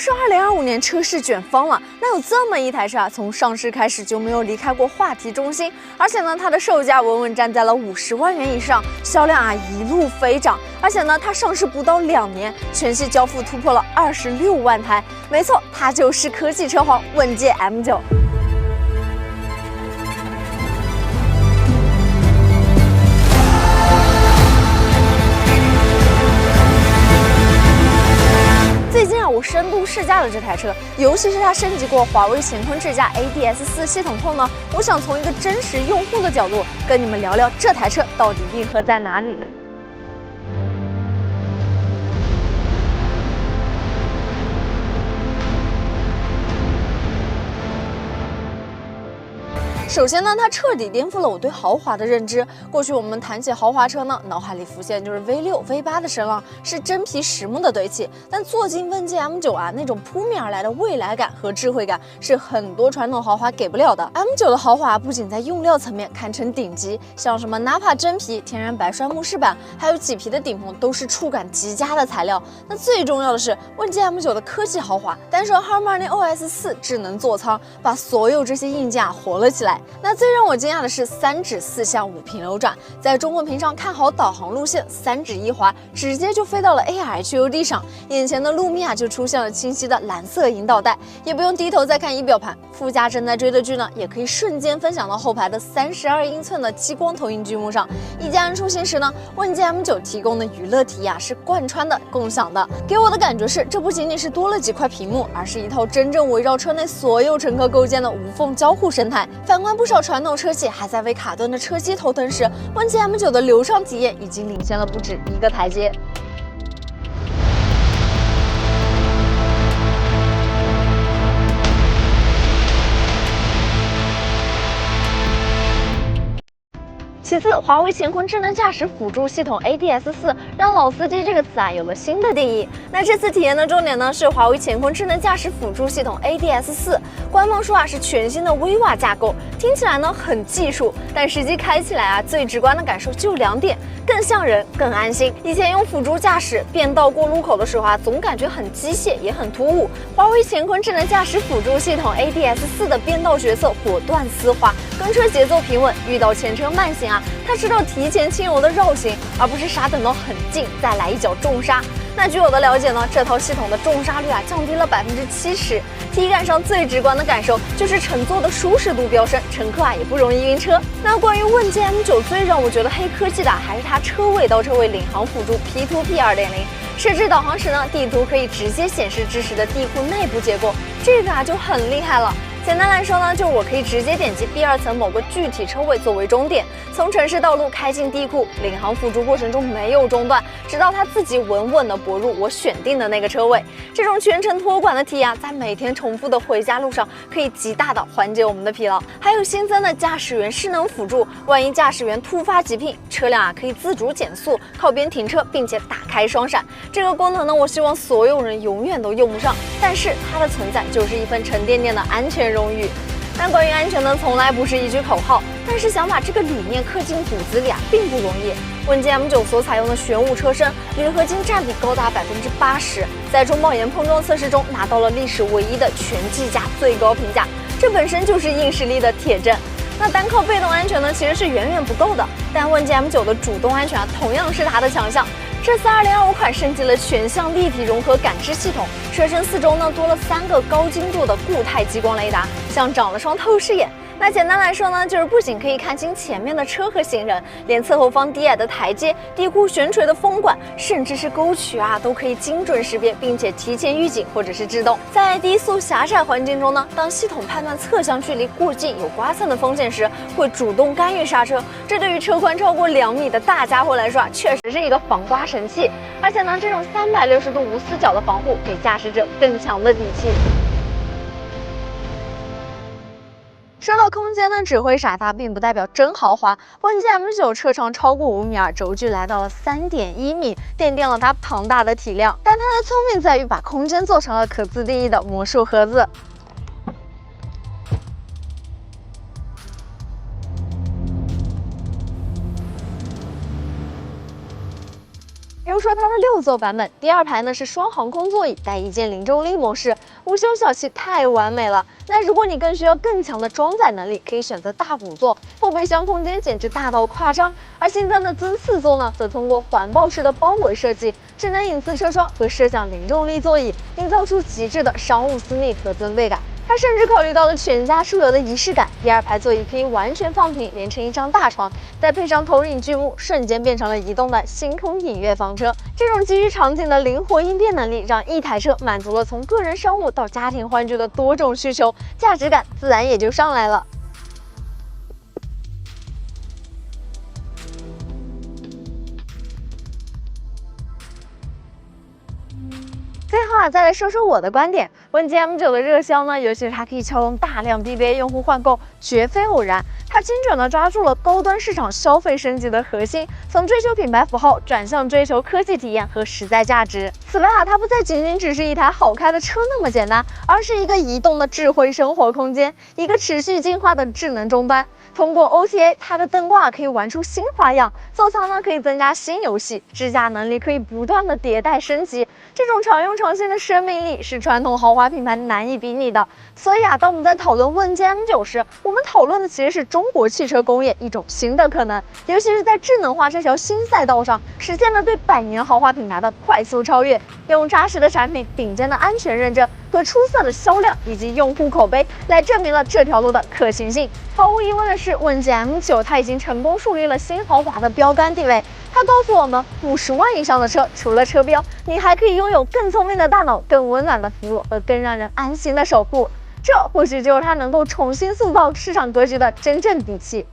是2025年車市卷疯了，那有这么一台车啊，从上市開始就沒有離開過話題中心，而且呢，它的售價穩穩站在了50萬元以上，銷量啊一路飛漲，而且呢，它上市不到2年，全系交付突破了26萬台，沒錯，它就是科技車皇問界 M9。最近啊，我深度試駕了這台車，尤其是它升級過華為乾坤智駕 ADS4系統後呢，我想從一個真實用戶的角度跟你們聊聊這台車到底硬核在哪裡。首先呢，它徹底顛覆了我對豪華的認知。過去我們談起豪華車呢，腦海裡浮現就是 V6、V8的聲浪，是真皮實木的堆砌。但坐進問界 M9啊，那種撲面而來的未來感和智慧感，是很多傳統豪華給不了的。M9的豪華不僅在用料層面堪稱頂級，像什麼 Nappa 真皮、天然白栓木飾板，還有麂皮的頂棚，都是觸感極佳的材料。那最重要的是，問界 M9的科技豪華，單說 Harmony OS 4智能座艙，把所有這些硬件啊活了起來。那最讓我驚訝的是3指4向5屏流轉，在中文屏上看好導航路線，3指一滑，直接就飛到了 AR HUD 上，眼前的路面啊就出現了清晰的藍色引導帶，也不用低頭再看儀表盤，副駕正在追的劇呢，也可以瞬間分享到後排的32英寸的激光投影劇幕上。一家人出行時呢，問界 M9提供的娛樂體驗是貫穿的、共享的，給我的感覺是，這不僅僅是多了幾塊屏幕，而是一套真正圍繞車內所有乘客構建的無縫交互生態。反觀不少傳統車企還在為卡頓的車機頭疼時，問界 M9的流暢體驗已經領先了不止一個台階。其次，華為乾坤智能駕駛輔助系統 ADS4 讓老司機這個詞啊有了新的定義。那這次體驗的重點呢是華為乾坤智能駕駛輔助系統 ADS4，官方說啊是全新的 VIVA 架構，聽起來呢很技術，但實際開起來啊最直觀的感受就2點：更像人，更安心。以前用輔助駕駛變道過路口的時候啊，總感覺很機械也很突兀。華為乾坤智能駕駛輔助系統 ADS4 的變道決策果斷絲滑，跟車節奏平穩，遇到前車慢行啊，它知道提前輕柔的繞行，而不是傻等到很近再來一腳重剎。那據我的了解呢，這套系統的重剎率啊降低了70%，體感上最直觀的感受就是乘坐的舒適度飆升，乘客啊也不容易暈車。那關於問界 M9最讓我覺得黑科技的還是它車位到車位領航輔助 P2P 2.0，設置導航時呢，地圖可以直接顯示支持的地庫內部結構，這個啊就很厲害了。簡單來說呢，就是我可以直接點擊第2層某個具體車位作為終點，從城市道路開進地庫，領航輔助過程中沒有中斷，直到它自己穩穩地泊入我選定的那個車位。這種全程托管的體驗，在每天重複的回家路上，可以極大的緩解我們的疲勞。還有新增的駕駛員勢能輔助，萬一駕駛員突發急聘，車輛啊可以自主減速、靠邊停車，並且打開雙閃。這個功能呢，我希望所有人永遠都用不上，但是它的存在就是一份沉甸甸的安全榮譽。但關於安全呢，從來不是一句口號，但是想把這個理念刻進骨子裡啊，並不容易。問界 M9所採用的玄武車身，鋁合金佔比高達80%，在中保研碰撞測試中拿到了歷史唯一的全計價最高評價，這本身就是硬實力的鐵證。那單靠被動安全呢，其實是遠遠不夠的，但問界 M9的主動安全啊，同樣是它的強項。這次2025款升級了全向立體融合感知系統，車身四周呢多了3個高精度的固態激光雷達，像長了雙透視眼。那簡單來說呢，就是不僅可以看清前面的車和行人，連側後方低矮的台階、地庫懸垂的風管，甚至是溝渠啊，都可以精準識別，並且提前預警或者是制動。在低速狹窄環境中呢，當系統判斷側向距離過近有刮蹭的風險時，會主動干預剎車。這對於車寬超過2米的大家伙來說啊，確實是一個防刮神器。而且呢，這種360度無死角的防護，給駕駛者更強的底氣。說到空間呢，只會傻大並不代表真豪華。問界 M9車長超過5米2，軸距來到了3.1米，奠定了它龐大的體量。但它的聰明在於把空間做成了可自定義的魔術盒子。有說它的6座版本，第2排呢是双航空座椅，带一键零重力模式，无胸小气太完美了。那如果你更需要更强的装载能力，可以选擇大5座，后备箱空间简直大到誇張。而新增的增4座呢，则通過環抱式的包圍設計、智能隱私車窗和攝像零重力座椅，營造出極致的商務私密和尊貴感。它甚至考慮到了全家出游的儀式感，第2排座椅可以完全放平，連成一張大床，再配上投影剧目，瞬间变成了移动的星空影月房车。这种基于场景的靈活應變能力，讓一台車滿足了從個人商務到家庭歡聚的多種需求，價值感自然也就上來了。最後再来说说我的觀點。問界 M9 的熱銷呢，尤其是它可以撬動大量 BBA 用戶換購，絕非偶然。它精準地抓住了高端市場消費升級的核心，從追求品牌符號轉向追求科技體驗和實在價值。此外它不再僅只是一台好開的車那麼簡單，而是一個移動的智慧生活空間，一個持續進化的智能終端。通過 OTA， 它的燈掛可以玩出新花樣，座艙呢可以增加新遊戲，支架能力可以不斷的迭代升級。這種常用常新的生命力是傳統豪華品牌難以比擬的。所以當我們在討論問界 M9時，我們討論的其實是中國汽車工業一種新的可能，尤其是在智能化這條新賽道上，實現了對百年豪華品牌的快速超越，用扎實的產品、頂尖的安全認證和出色的銷量以及用戶口碑來證明了這條路的可行性。毫無疑問的是，問界 M9 它已經成功樹立了新豪華的標杆地位。它告訴我們，50萬以上的車，除了車標，你還可以擁有更聰明的大腦、更溫暖的服務和更讓人安心的守護。這或許就是它能夠重新塑造市場格局的真正底氣。